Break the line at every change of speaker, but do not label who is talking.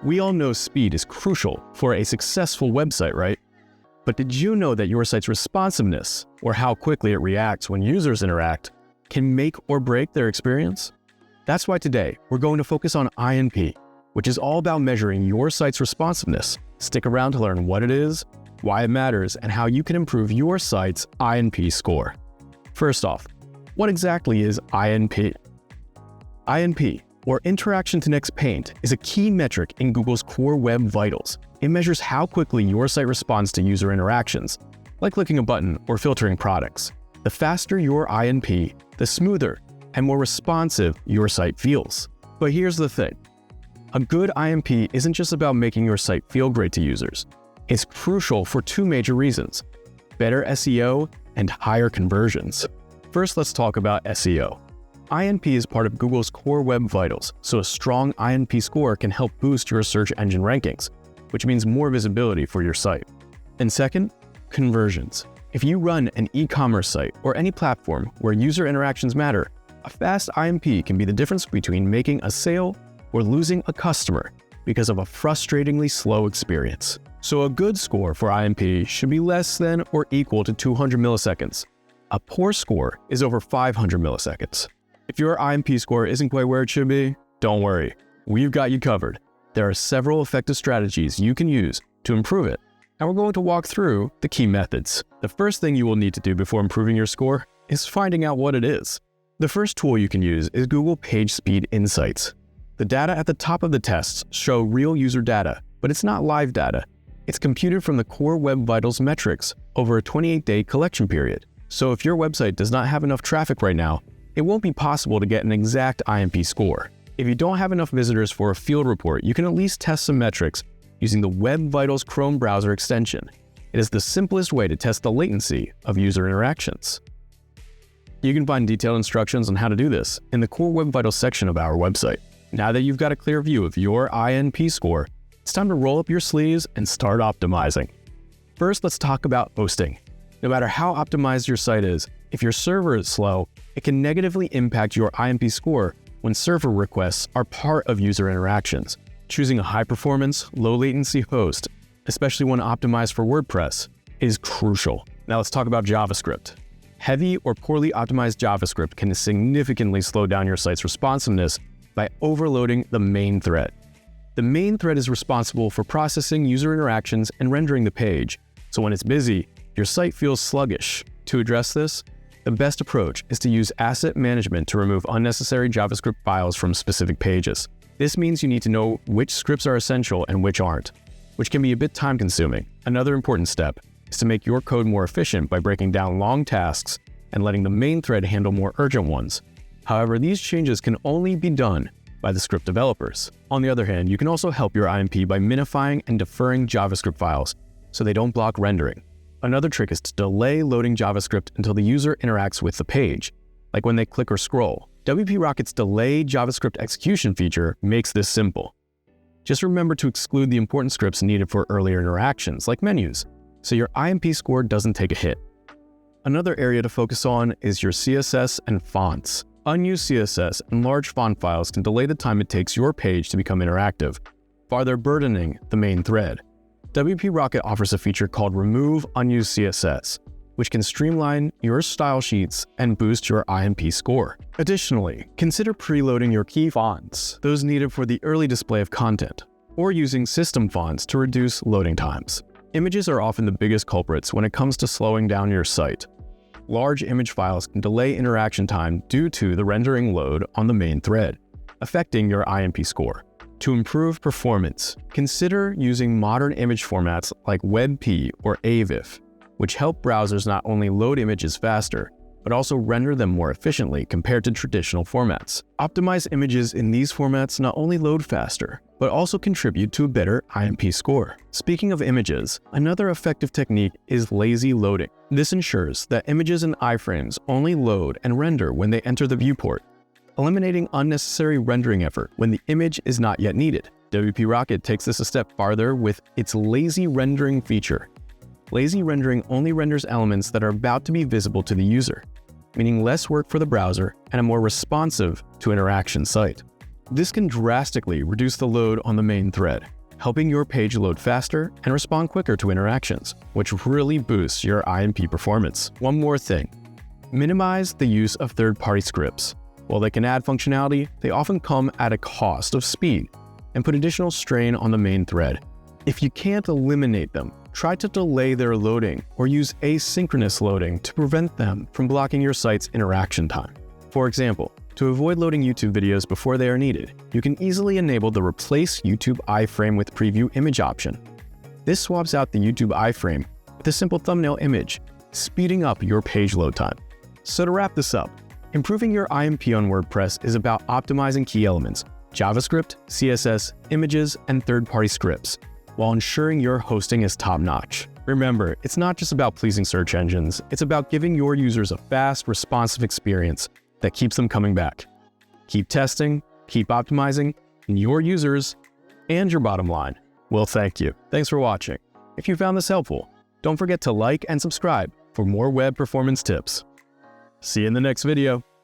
We all know speed is crucial for a successful website, right? But did you know that your site's responsiveness, or how quickly it reacts when users interact, can make or break their experience? That's why today we're going to focus on INP, which is all about measuring your site's responsiveness. Stick around to learn what it is, why it matters, and how you can improve your site's INP score. First off, what exactly is INP? INP, or Interaction to Next Paint, is a key metric in Google's core web vitals. It measures how quickly your site responds to user interactions, like clicking a button or filtering products. The faster your INP, the smoother and more responsive your site feels. But here's the thing. A good INP isn't just about making your site feel great to users. It's crucial for two major reasons: better SEO and higher conversions. First, let's talk about SEO. INP is part of Google's core web vitals, so a strong INP score can help boost your search engine rankings, which means more visibility for your site. And second, conversions. If you run an e-commerce site or any platform where user interactions matter, a fast INP can be the difference between making a sale or losing a customer because of a frustratingly slow experience. So a good score for INP should be less than or equal to 200 milliseconds. A poor score is over 500 milliseconds. If your INP score isn't quite where it should be, don't worry, we've got you covered. There are several effective strategies you can use to improve it, and we're going to walk through the key methods. The first thing you will need to do before improving your score is finding out what it is. The first tool you can use is Google Page Speed Insights. The data at the top of the tests show real user data, but it's not live data. It's computed from the core web vitals metrics over a 28-day collection period. So if your website does not have enough traffic right now, it won't be possible to get an exact INP score. If you don't have enough visitors for a field report, you can at least test some metrics using the Web Vitals Chrome browser extension. It is the simplest way to test the latency of user interactions. You can find detailed instructions on how to do this in the Core Web Vitals section of our website. Now that you've got a clear view of your INP score, it's time to roll up your sleeves and start optimizing. First, let's talk about hosting. No matter how optimized your site is, if your server is slow, it can negatively impact your INP score when server requests are part of user interactions. Choosing a high-performance, low-latency host, especially one optimized for WordPress, is crucial. Now let's talk about JavaScript. Heavy or poorly optimized JavaScript can significantly slow down your site's responsiveness by overloading the main thread. The main thread is responsible for processing user interactions and rendering the page, so when it's busy, your site feels sluggish. To address this, the best approach is to use asset management to remove unnecessary JavaScript files from specific pages. This means you need to know which scripts are essential and which aren't, which can be a bit time-consuming. Another important step is to make your code more efficient by breaking down long tasks and letting the main thread handle more urgent ones. However, these changes can only be done by the script developers. On the other hand, you can also help your INP by minifying and deferring JavaScript files so they don't block rendering. Another trick is to delay loading JavaScript until the user interacts with the page, like when they click or scroll. WP Rocket's Delay JavaScript Execution feature makes this simple. Just remember to exclude the important scripts needed for earlier interactions, like menus, so your INP score doesn't take a hit. Another area to focus on is your CSS and fonts. Unused CSS and large font files can delay the time it takes your page to become interactive, farther burdening the main thread. WP Rocket offers a feature called Remove Unused CSS, which can streamline your style sheets and boost your INP score. Additionally, consider preloading your key fonts, those needed for the early display of content, or using system fonts to reduce loading times. Images are often the biggest culprits when it comes to slowing down your site. Large image files can delay interaction time due to the rendering load on the main thread, affecting your INP score. To improve performance, consider using modern image formats like WebP or AVIF, which help browsers not only load images faster, but also render them more efficiently compared to traditional formats. Optimized images in these formats not only load faster, but also contribute to a better INP score. Speaking of images, another effective technique is lazy loading. This ensures that images and iframes only load and render when they enter the viewport, eliminating unnecessary rendering effort when the image is not yet needed. WP Rocket takes this a step farther with its lazy rendering feature. Lazy rendering only renders elements that are about to be visible to the user, meaning less work for the browser and a more responsive to interaction site. This can drastically reduce the load on the main thread, helping your page load faster and respond quicker to interactions, which really boosts your INP performance. One more thing, minimize the use of third-party scripts. While they can add functionality, they often come at a cost of speed and put additional strain on the main thread. If you can't eliminate them, try to delay their loading or use asynchronous loading to prevent them from blocking your site's interaction time. For example, to avoid loading YouTube videos before they are needed, you can easily enable the Replace YouTube iframe with Preview Image option. This swaps out the YouTube iframe with a simple thumbnail image, speeding up your page load time. So to wrap this up, improving your INP on WordPress is about optimizing key elements, JavaScript, CSS, images, and third-party scripts, while ensuring your hosting is top-notch. Remember, it's not just about pleasing search engines, it's about giving your users a fast, responsive experience that keeps them coming back. Keep testing, keep optimizing, and your users and your bottom line will thank you. Thanks for watching. If you found this helpful, don't forget to like and subscribe for more web performance tips. See you in the next video.